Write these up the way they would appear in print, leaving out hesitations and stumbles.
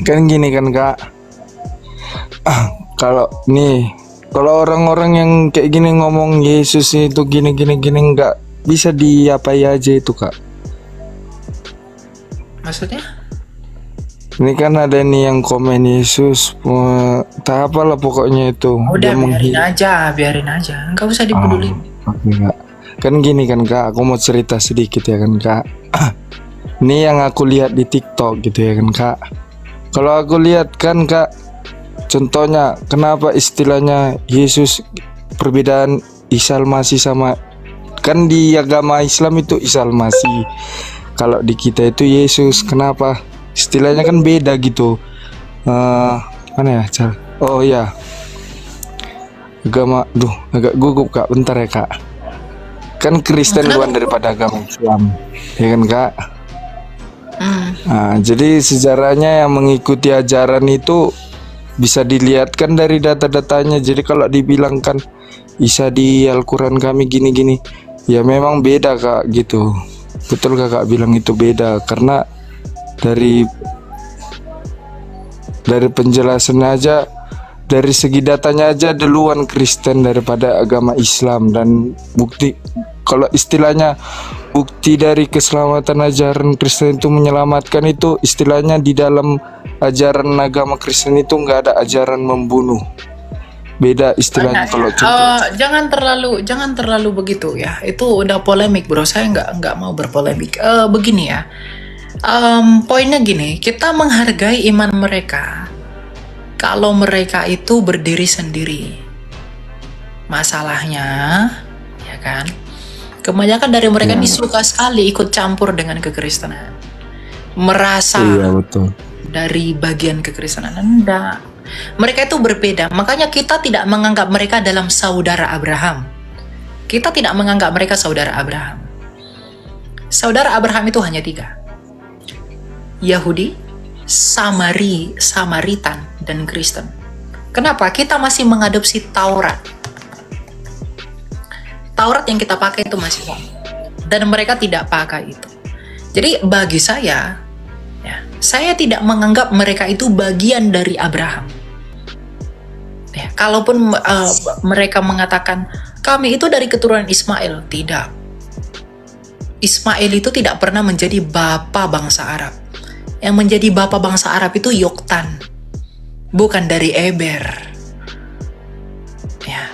Kan gini kan Kak, kalau nih, kalau orang-orang yang kayak gini ngomong Yesus itu gini gini gini, nggak bisa diapai aja itu Kak. Maksudnya? Ini kan ada nih yang komen Yesus, tak apalah pokoknya itu. Udah Dia biarin aja, nggak usah dipeduli. Oke Kak. Kan gini kan Kak, aku mau cerita sedikit ya kan Kak. Ini yang aku lihat di TikTok gitu ya kan Kak. Kalau aku lihat kan Kak, contohnya kenapa istilahnya Yesus, perbedaan Isa Al-Masih sama, kan di agama Islam itu Isa Al-Masih, kalau di kita itu Yesus. Kenapa istilahnya kan beda gitu. Mana ya Cal? Oh ya, agama, agak gugup Kak, bentar ya Kak. Kan Kristen luar daripada agama Islam, ya kan Kak? Nah, jadi sejarahnya yang mengikuti ajaran itu bisa dilihatkan dari data-datanya. Jadi kalau dibilangkan Isa di Al-Quran kami gini-gini, ya memang beda Kak gitu. Betul Kakak bilang itu beda, karena dari penjelasannya aja, dari segi datanya aja duluan Kristen daripada agama Islam. Dan bukti, kalau istilahnya bukti dari keselamatan ajaran Kristen itu menyelamatkan, itu istilahnya di dalam ajaran agama Kristen itu nggak ada ajaran membunuh. Beda istilahnya kalau jangan terlalu begitu ya. Itu udah polemik bro. Saya nggak mau berpolemik. Begini ya. Poinnya gini, kita menghargai iman mereka kalau mereka itu berdiri sendiri. Masalahnya, ya kan, kebanyakan dari mereka ini suka sekali ikut campur dengan kekristenan, merasa betul, dari bagian kekristenan. Enggak, mereka itu berbeda. Makanya kita tidak menganggap mereka dalam saudara Abraham. Kita tidak menganggap mereka saudara Abraham. Saudara Abraham itu hanya 3: Yahudi, Samaritan, dan Kristen. Kenapa? Kita masih mengadopsi Taurat. Taurat yang kita pakai itu masih sama, dan mereka tidak pakai itu. Jadi bagi saya, ya, saya tidak menganggap mereka itu bagian dari Abraham. Ya, kalaupun mereka mengatakan kami itu dari keturunan Ismail, tidak. Ismail itu tidak pernah menjadi bapa bangsa Arab. Yang menjadi bapa bangsa Arab itu Yoktan, bukan dari Eber. Ya,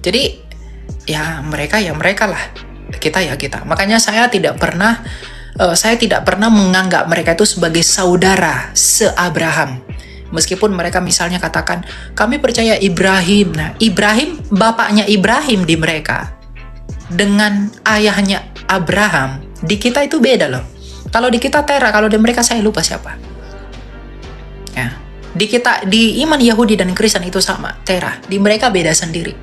jadi ya mereka lah, kita ya kita. Makanya saya tidak pernah menganggap mereka itu sebagai saudara se-Abraham. Meskipun mereka misalnya katakan kami percaya Ibrahim. Nah, Ibrahim, bapaknya Ibrahim di mereka dengan ayahnya Abraham di kita itu beda loh. Kalau di kita Tera, kalau di mereka saya lupa siapa. Ya, di iman Yahudi dan Kristen itu sama, Tera. Di mereka beda sendiri.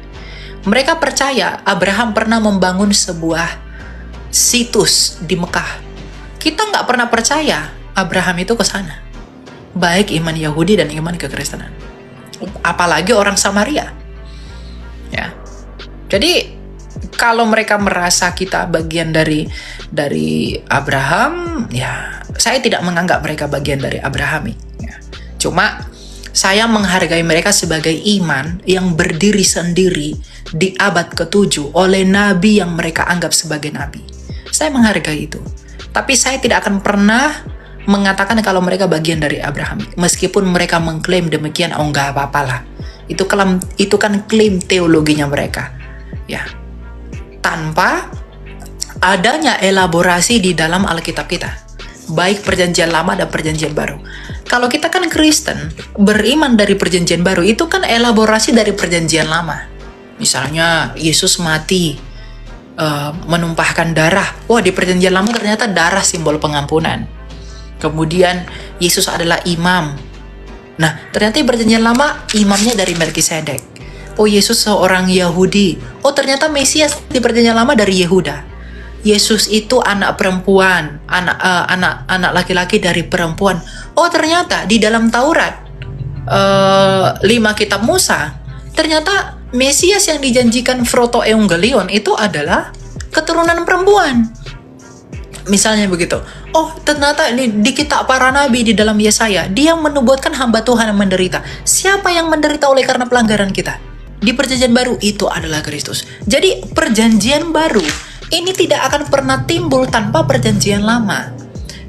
Mereka percaya Abraham pernah membangun sebuah situs di Mekah. Kita nggak pernah percaya Abraham itu ke sana. Baik iman Yahudi dan iman kekristenan. Apalagi orang Samaria. Ya. Jadi kalau mereka merasa kita bagian dari Abraham, ya saya tidak menganggap mereka bagian dari Abraham. Ya. Cuma saya menghargai mereka sebagai iman yang berdiri sendiri di abad ke-7 oleh nabi yang mereka anggap sebagai nabi. Saya menghargai itu. Tapi saya tidak akan pernah mengatakan kalau mereka bagian dari Abraham. Meskipun mereka mengklaim demikian, oh nggak apa-apa lah. Itu kan klaim teologinya mereka. Ya. Tanpa adanya elaborasi di dalam Alkitab kita. Baik perjanjian lama dan perjanjian baru. Kalau kita kan Kristen, beriman dari perjanjian baru, itu kan elaborasi dari perjanjian lama. Misalnya Yesus mati, menumpahkan darah. Wah, di perjanjian lama ternyata darah simbol pengampunan. Kemudian Yesus adalah imam. Nah, ternyata di perjanjian lama imamnya dari Melkisedek. Oh, Yesus seorang Yahudi. Oh, ternyata Mesias di perjanjian lama dari Yehuda. Yesus itu anak perempuan, anak laki-laki dari perempuan. Oh, ternyata di dalam Taurat 5 kitab Musa, ternyata Mesias yang dijanjikan Proto Evangelion itu adalah keturunan perempuan. Misalnya begitu. Oh, ternyata di kitab para nabi di dalam Yesaya, dia menubuatkan hamba Tuhan yang menderita. Siapa yang menderita oleh karena pelanggaran kita? Di perjanjian baru itu adalah Kristus. Jadi perjanjian baru ini tidak akan pernah timbul tanpa perjanjian lama.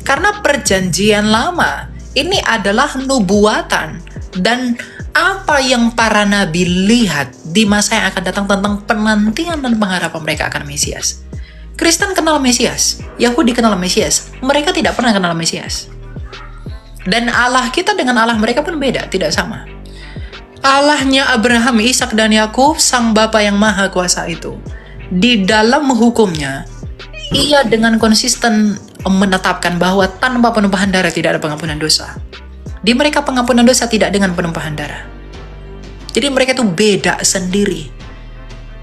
Karena perjanjian lama ini adalah nubuatan dan apa yang para nabi lihat di masa yang akan datang tentang penantian dan pengharapan mereka akan Mesias. Kristen kenal Mesias, Yahudi kenal Mesias, mereka tidak pernah kenal Mesias. Dan Allah kita dengan Allah mereka pun beda, tidak sama. Allahnya Abraham, Ishak dan Yakub, Sang Bapa yang Maha Kuasa itu, di dalam hukumnya, ia dengan konsisten menetapkan bahwa tanpa penumpahan darah tidak ada pengampunan dosa. Di mereka pengampunan dosa tidak dengan penumpahan darah. Jadi mereka itu beda sendiri,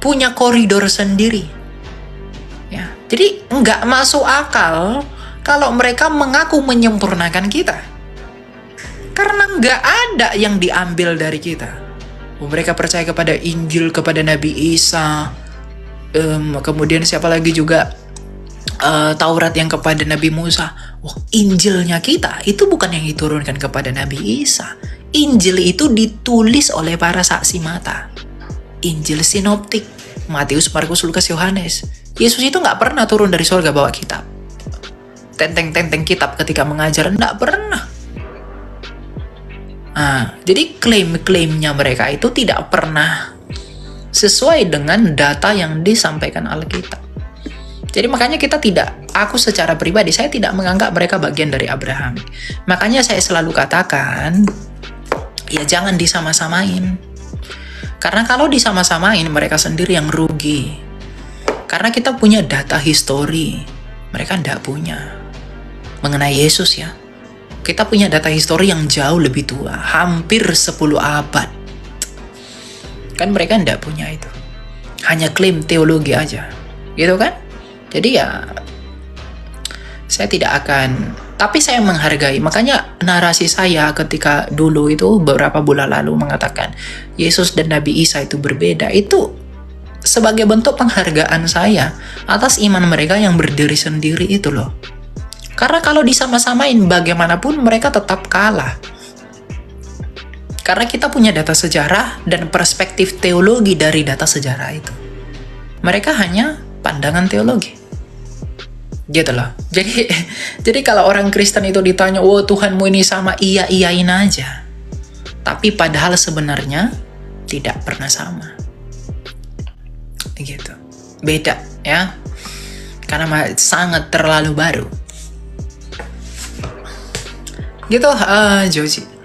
punya koridor sendiri. Ya, jadi nggak masuk akal kalau mereka mengaku menyempurnakan kita. Karena nggak ada yang diambil dari kita. Mereka percaya kepada Injil, kepada Nabi Isa, kemudian siapa lagi juga Taurat yang kepada Nabi Musa. Injilnya kita itu bukan yang diturunkan kepada Nabi Isa. Injil itu ditulis oleh para saksi mata. Injil sinoptik, Matius, Markus, Lukas, Yohanes. Yesus itu nggak pernah turun dari surga bawa kitab. Tenteng-tenteng kitab ketika mengajar, nggak pernah. Jadi klaim-klaimnya mereka itu tidak pernah sesuai dengan data yang disampaikan Alkitab. Jadi makanya aku secara pribadi, saya tidak menganggap mereka bagian dari Abraham. Makanya saya selalu katakan, ya jangan disama-samain. Karena kalau disama-samain, mereka sendiri yang rugi. Karena kita punya data histori, mereka tidak punya. Mengenai Yesus ya, kita punya data histori yang jauh lebih tua, hampir 10 abad. Kan mereka tidak punya itu. Hanya klaim teologi aja, gitu kan? Jadi ya, saya tidak akan, tapi saya menghargai. Makanya narasi saya ketika dulu itu beberapa bulan lalu mengatakan Yesus dan Nabi Isa itu berbeda, itu sebagai bentuk penghargaan saya atas iman mereka yang berdiri sendiri itu loh. Karena kalau disama-samain bagaimanapun mereka tetap kalah. Karena kita punya data sejarah dan perspektif teologi dari data sejarah itu. Mereka hanya pandangan teologi. Gitu loh. Jadi kalau orang Kristen itu ditanya, Tuhanmu ini sama, iyain aja. Tapi padahal sebenarnya tidak pernah sama. Gitu. Beda ya. Karena sangat terlalu baru. Gitu, Joji.